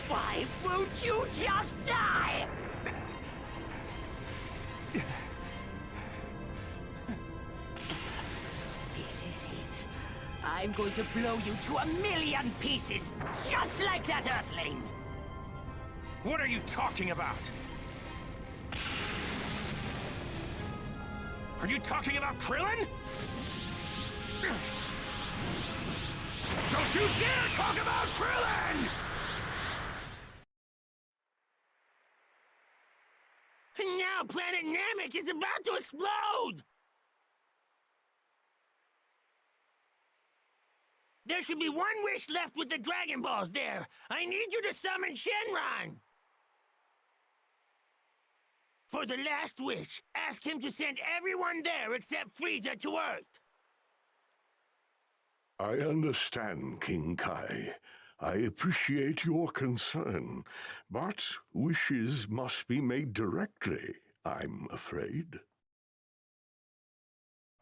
Why won't you just die? This is it. I'm going to blow you to a million pieces, just like that Earthling! What are you talking about? Are you talking about Krillin? Don't you dare talk about Krillin! Now planet Namek is about to explode! There should be one wish left with the Dragon Balls there. I need you to summon Shenron! For the last wish, ask him to send everyone there except Frieza to Earth. I understand, King Kai. I appreciate your concern, but wishes must be made directly, I'm afraid.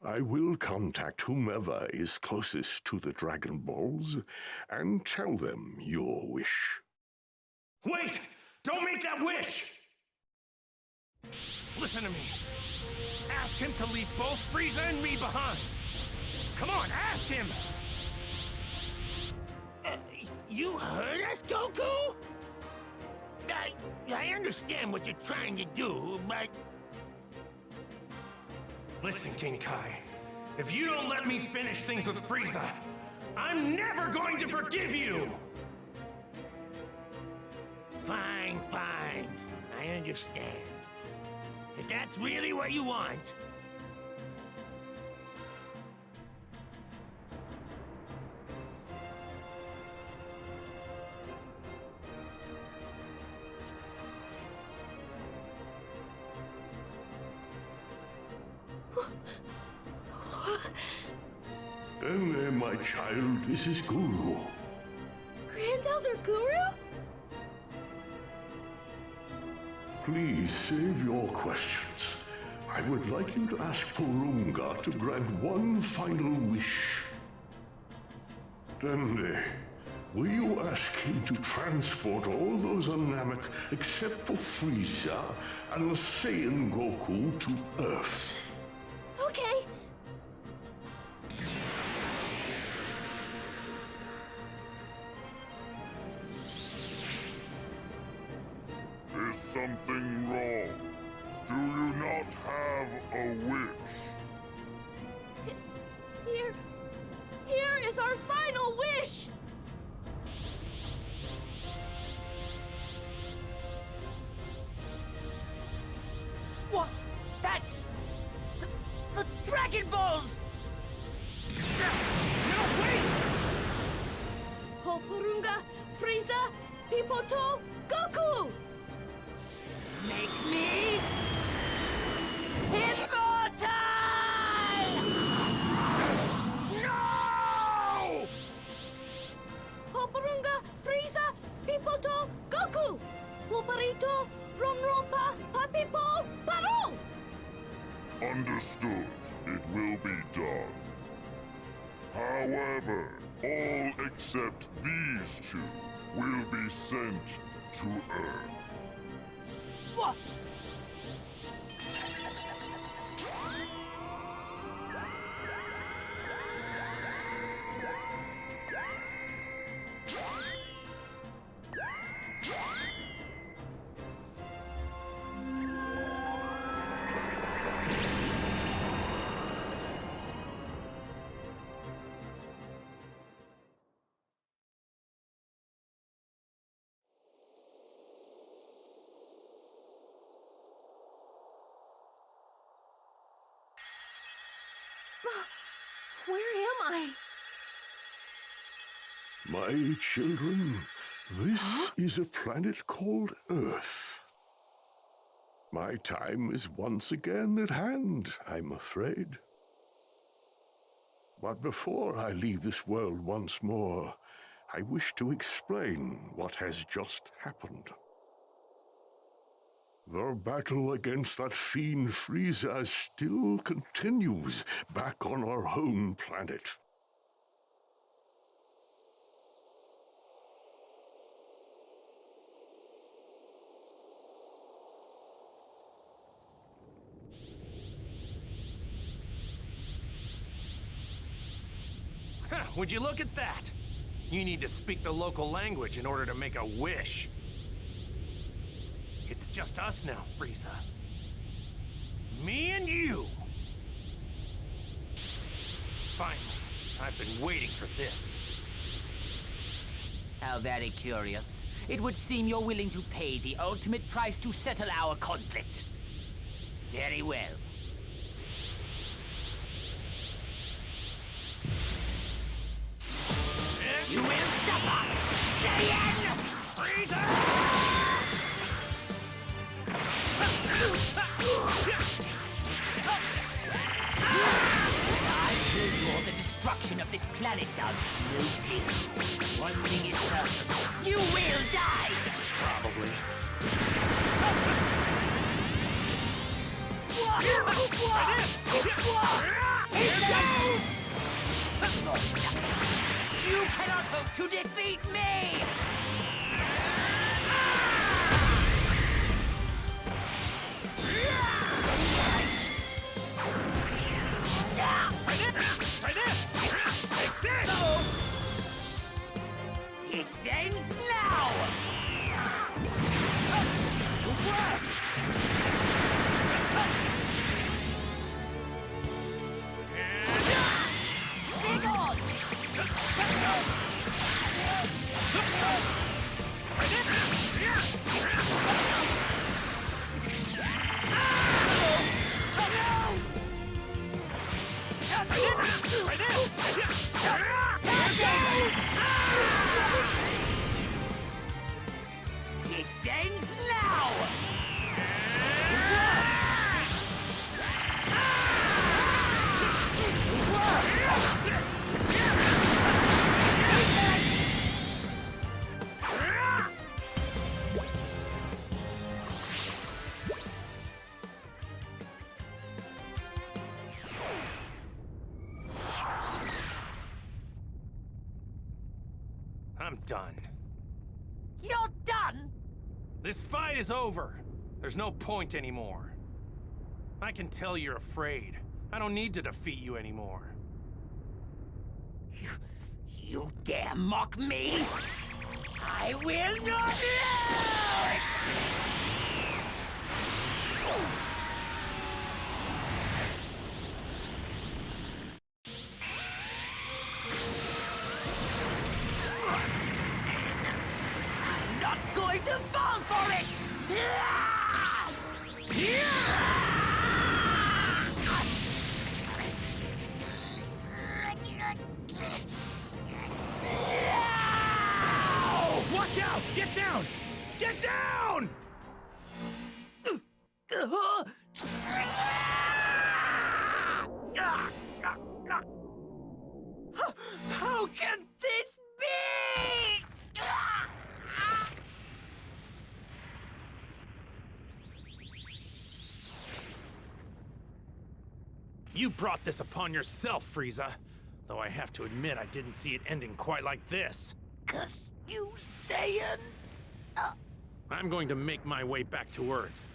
I will contact whomever is closest to the Dragon Balls and tell them your wish. Wait! Don't make that wish! Listen to me. Ask him to leave both Frieza and me behind. Come on, ask him! You heard us, Goku? I understand what you're trying to do, but... Listen, King Kai. If you don't let me finish things with Frieza, I'm never going to forgive you! Fine, fine. I understand. If that's really what you want... My child, this is Guru. Grand Elder Guru? Please save your questions. I would like you to ask Porunga to grant one final wish. Dende, will you ask him to transport all those on Namek except for Frieza and the Saiyan Goku to Earth? Okay. Is something wrong? Do you not have a wish? Here is our final wish! What? That's... the Dragon Balls! No, wait! Porunga, Frieza, Pipoto, Goku! Make me... immortal! No! Porunga, Frieza, Pipoto, Goku! Pulparito, Ronronpa, Papipo, Paro! Understood. It will be done. However, all except these two will be sent to Earth. What? Where am I? My children, this is a planet called Earth. My time is once again at hand, I'm afraid. But before I leave this world once more, I wish to explain what has just happened. The battle against that fiend Frieza still continues back on our home planet. Huh, would you look at that? You need to speak the local language in order to make a wish. It's just us now, Frieza. Me and you. Finally, I've been waiting for this. How very curious. It would seem you're willing to pay the ultimate price to settle our conflict. Very well. You will suffer! Saiyan! Frieza! I will more the destruction of this planet does. Know this. One thing is certain. You will die! Probably. You cannot hope to defeat me! Try this! Take this! This ends now! Big on! This ends now! I'm done. You're done? This fight is over. There's no point anymore. I can tell you're afraid. I don't need to defeat you anymore. You dare mock me? I will not lose! I'm not going to fall for it! Watch out! Get down! Get down! How can this be? You brought this upon yourself, Frieza. Though I have to admit I didn't see it ending quite like this. 'Cause you Saiyan? I'm going to make my way back to Earth.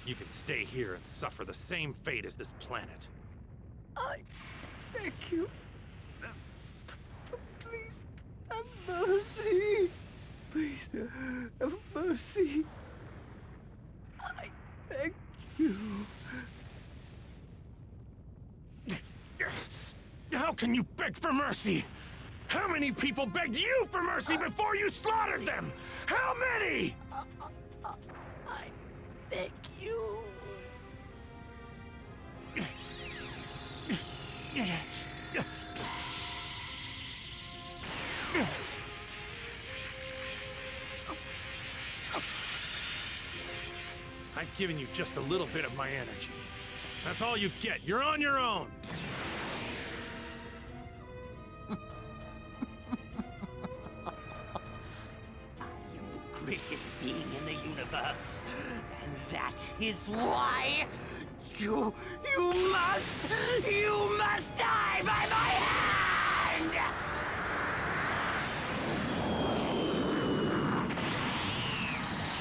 You can stay here and suffer the same fate as this planet. I beg you. Please have mercy. Please have mercy. I beg you. How can you beg for mercy? How many people begged you for mercy before you slaughtered them? How many? I beg you. I've given you just a little bit of my energy. That's all you get. You're on your own. Greatest being in the universe. And that is why you must die by my hand!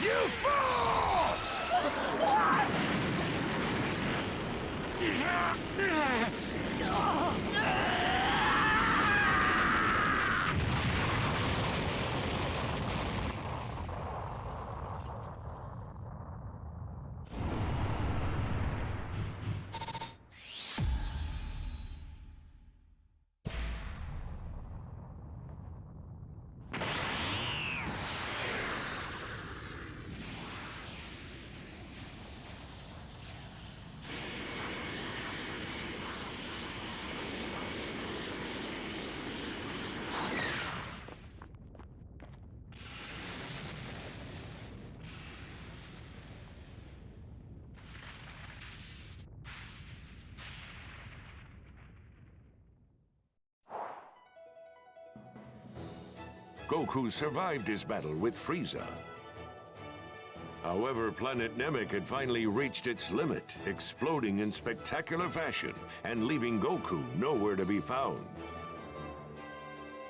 You fool! What? Goku survived his battle with Frieza. However, planet Namek had finally reached its limit, exploding in spectacular fashion and leaving Goku nowhere to be found.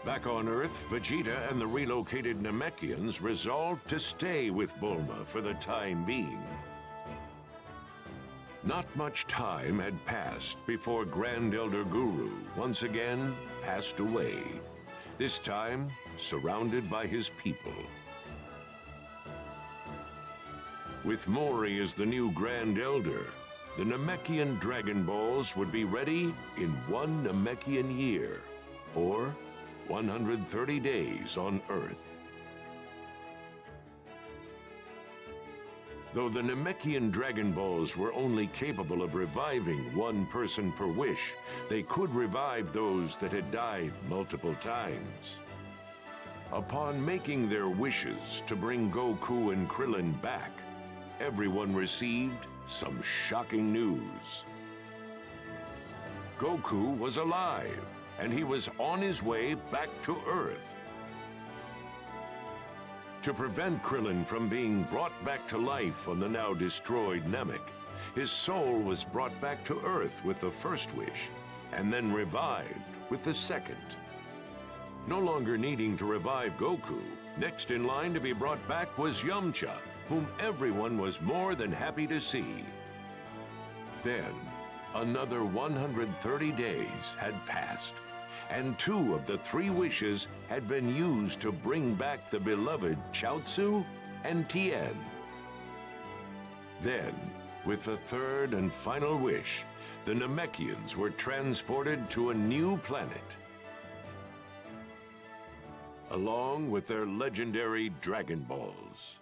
Back on Earth, Vegeta and the relocated Namekians resolved to stay with Bulma for the time being. Not much time had passed before Grand Elder Guru once again passed away, this time surrounded by his people. With Mori as the new Grand Elder, the Namekian Dragon Balls would be ready in 1 Namekian year, or 130 days on Earth. Though the Namekian Dragon Balls were only capable of reviving 1 person per wish, they could revive those that had died multiple times. Upon making their wishes to bring Goku and Krillin back, everyone received some shocking news. Goku was alive, and he was on his way back to Earth. To prevent Krillin from being brought back to life on the now destroyed Namek, his soul was brought back to Earth with the first wish, and then revived with the second. No longer needing to revive Goku, next in line to be brought back was Yamcha, whom everyone was more than happy to see. Then, another 130 days had passed, and 2 of the 3 wishes had been used to bring back the beloved Chaozu and Tien. Then, with the 3rd and final wish, the Namekians were transported to a new planet, along with their legendary Dragon Balls.